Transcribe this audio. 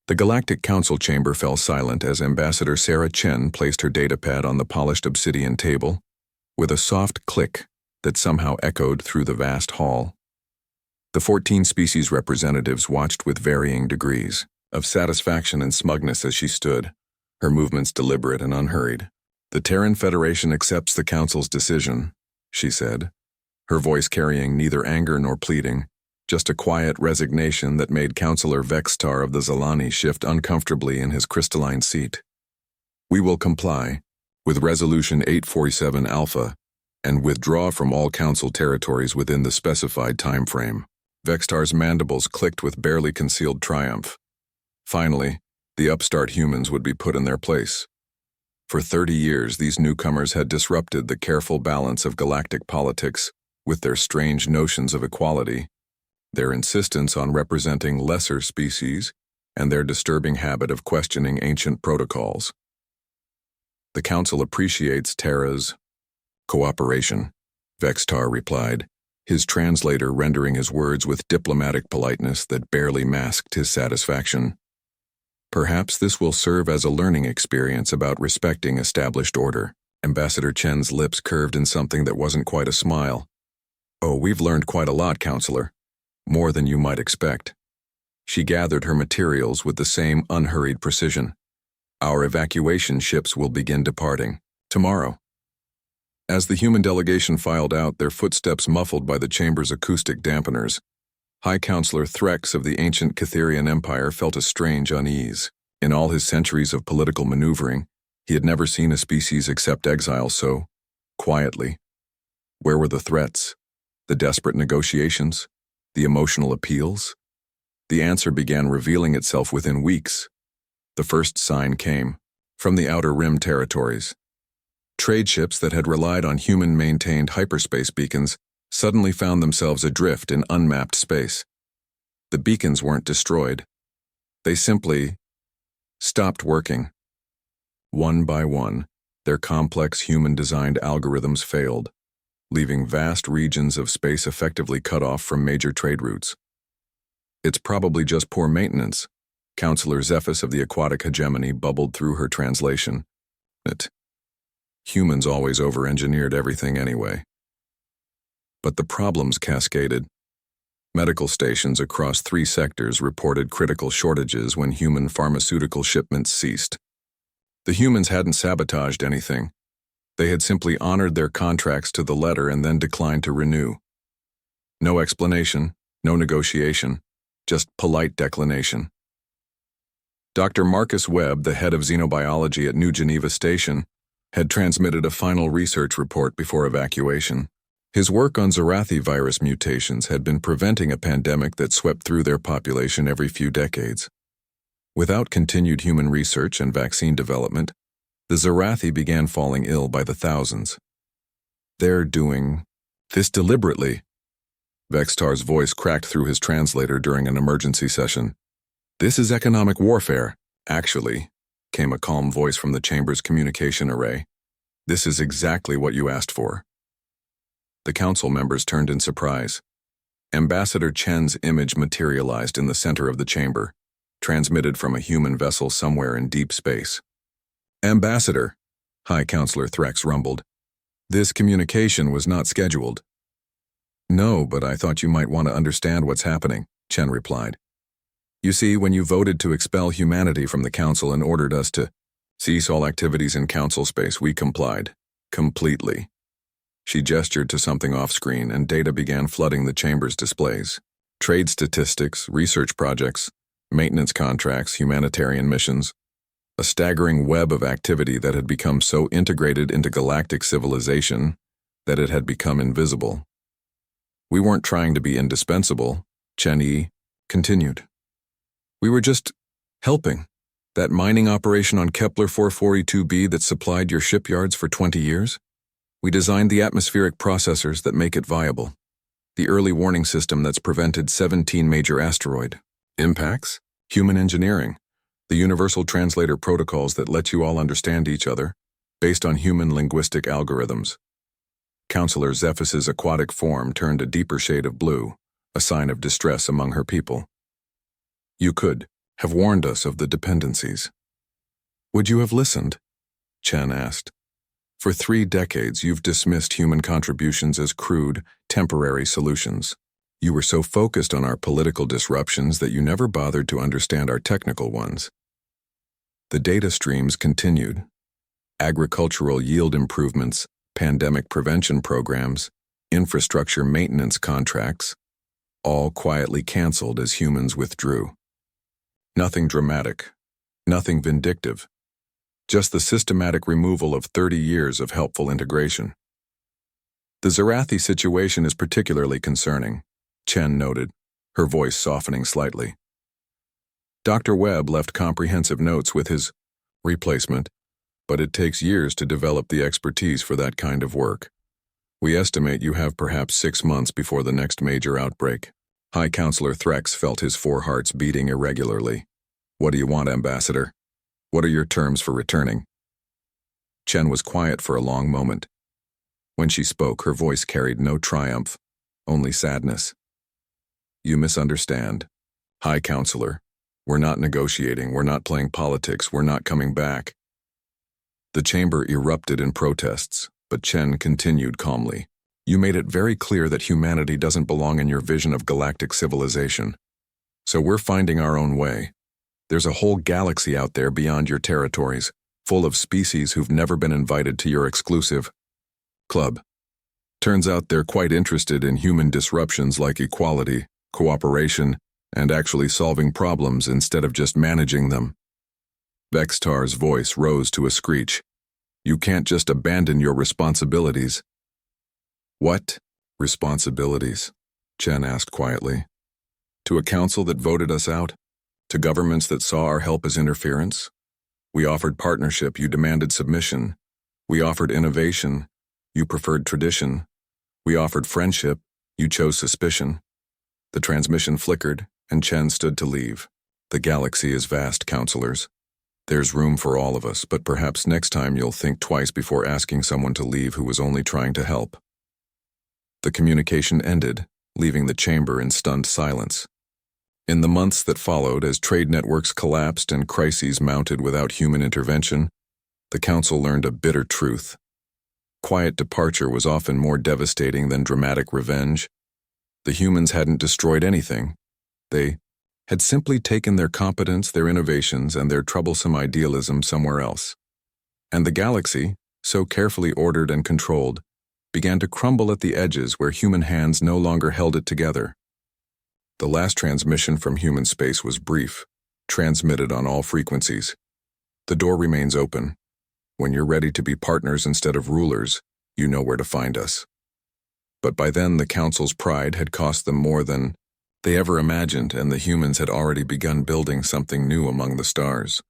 The Galactic Council chamber fell silent as Ambassador Sarah Chen placed her datapad on the polished obsidian table, with a soft click that somehow echoed through the vast hall. The 14 species representatives watched with varying degrees of satisfaction and smugness as she stood, her movements deliberate and unhurried. "The Terran Federation accepts the Council's decision," she said, her voice carrying neither anger nor pleading, just a quiet resignation that made Councillor Vextar of the Zalani shift uncomfortably in his crystalline seat. "We will comply with Resolution 847 Alpha and withdraw from all Council territories within the specified time frame." Vextar's mandibles clicked with barely concealed triumph. Finally, the upstart humans would be put in their place. For 30 years, these newcomers had disrupted the careful balance of galactic politics with their strange notions of equality, their insistence on representing lesser species, and their disturbing habit of questioning ancient protocols. "The Council appreciates Terra's cooperation," Vextar replied, his translator rendering his words with diplomatic politeness that barely masked his satisfaction. "Perhaps this will serve as a learning experience about respecting established order." Ambassador Chen's lips curved in something that wasn't quite a smile. "Oh, we've learned quite a lot, Counselor. More than you might expect." She gathered her materials with the same unhurried precision. "Our evacuation ships will begin departing tomorrow." As the human delegation filed out, their footsteps muffled by the chamber's acoustic dampeners, High Counselor Threx of the ancient Catherian Empire felt a strange unease. In all his centuries of political maneuvering, he had never seen a species accept exile so quietly. Where were the threats? The desperate negotiations? The emotional appeals? The answer began revealing itself within weeks. The first sign came from the Outer Rim territories. Trade ships that had relied on human-maintained hyperspace beacons suddenly found themselves adrift in unmapped space. The beacons weren't destroyed. They simply stopped working. One by one, their complex human-designed algorithms failed, leaving vast regions of space effectively cut off from major trade routes. "It's probably just poor maintenance," Counselor Zephys of the Aquatic Hegemony bubbled through her translation. Humans always over-engineered everything anyway. But the problems cascaded. Medical stations across 3 sectors reported critical shortages when human pharmaceutical shipments ceased. The humans hadn't sabotaged anything. They had simply honored their contracts to the letter and then declined to renew. No explanation, no negotiation, just polite declination. Dr. Marcus Webb, the head of xenobiology at New Geneva Station, had transmitted a final research report before evacuation. His work on Zarathi virus mutations had been preventing a pandemic that swept through their population every few decades. Without continued human research and vaccine development, the Zarathi began falling ill by the thousands. "They're doing this deliberately." Vextar's voice cracked through his translator during an emergency session. "This is economic warfare." "Actually," came a calm voice from the chamber's communication array, "this is exactly what you asked for." The council members turned in surprise. Ambassador Chen's image materialized in the center of the chamber, transmitted from a human vessel somewhere in deep space. "Ambassador," High Counselor Threx rumbled, "this communication was not scheduled." "No, but I thought you might want to understand what's happening," Chen replied. "You see, when you voted to expel humanity from the Council and ordered us to cease all activities in Council space, we complied. Completely." She gestured to something off-screen, and data began flooding the chamber's displays. Trade statistics, research projects, maintenance contracts, humanitarian missions. A staggering web of activity that had become so integrated into galactic civilization that it had become invisible. "We weren't trying to be indispensable," Chen Yi continued. "We were just helping. That mining operation on Kepler 442b that supplied your shipyards for 20 years? We designed the atmospheric processors that make it viable. The early warning system that's prevented 17 major asteroid impacts. Human engineering. The universal translator protocols that let you all understand each other, based on human linguistic algorithms." Counselor Zephys's aquatic form turned a deeper shade of blue, a sign of distress among her people. "You could have warned us of the dependencies. Would you have listened? Chen asked. For 3 decades, you've dismissed human contributions as crude, temporary solutions. You were so focused on our political disruptions that you never bothered to understand our technical ones. The data streams continued. Agricultural yield improvements, pandemic prevention programs, infrastructure maintenance contracts, all quietly canceled as humans withdrew. Nothing dramatic, nothing vindictive, just the systematic removal of 30 years of helpful integration. The Zarathi situation is particularly concerning, Chen noted, her voice softening slightly. Dr. Webb left comprehensive notes with his replacement, but it takes years to develop the expertise for that kind of work. We estimate you have perhaps 6 months before the next major outbreak. High Counselor Threx felt his 4 hearts beating irregularly. What do you want, Ambassador? What are your terms for returning? Chen was quiet for a long moment. When she spoke, her voice carried no triumph, only sadness. You misunderstand. High Counselor, we're not negotiating, we're not playing politics, we're not coming back. The chamber erupted in protests, but Chen continued calmly. You made it very clear that humanity doesn't belong in your vision of galactic civilization. So we're finding our own way. There's a whole galaxy out there beyond your territories, full of species who've never been invited to your exclusive club. Turns out they're quite interested in human disruptions like equality, cooperation, and actually solving problems instead of just managing them. Vextar's voice rose to a screech. You can't just abandon your responsibilities. What responsibilities? Chen asked quietly. To a council that voted us out? To governments that saw our help as interference? We offered partnership, you demanded submission. We offered innovation, you preferred tradition. We offered friendship, you chose suspicion. The transmission flickered, and Chen stood to leave. The galaxy is vast, counselors. There's room for all of us, but perhaps next time you'll think twice before asking someone to leave who was only trying to help. The communication ended, leaving the chamber in stunned silence. In the months that followed, as trade networks collapsed and crises mounted without human intervention, the council learned a bitter truth. Quiet departure was often more devastating than dramatic revenge. The humans hadn't destroyed anything. They had simply taken their competence, their innovations, and their troublesome idealism somewhere else. And the galaxy, so carefully ordered and controlled, began to crumble at the edges where human hands no longer held it together. The last transmission from human space was brief, transmitted on all frequencies. The door remains open. When you're ready to be partners instead of rulers, you know where to find us. But by then, the Council's pride had cost them more than they ever imagined, and the humans had already begun building something new among the stars.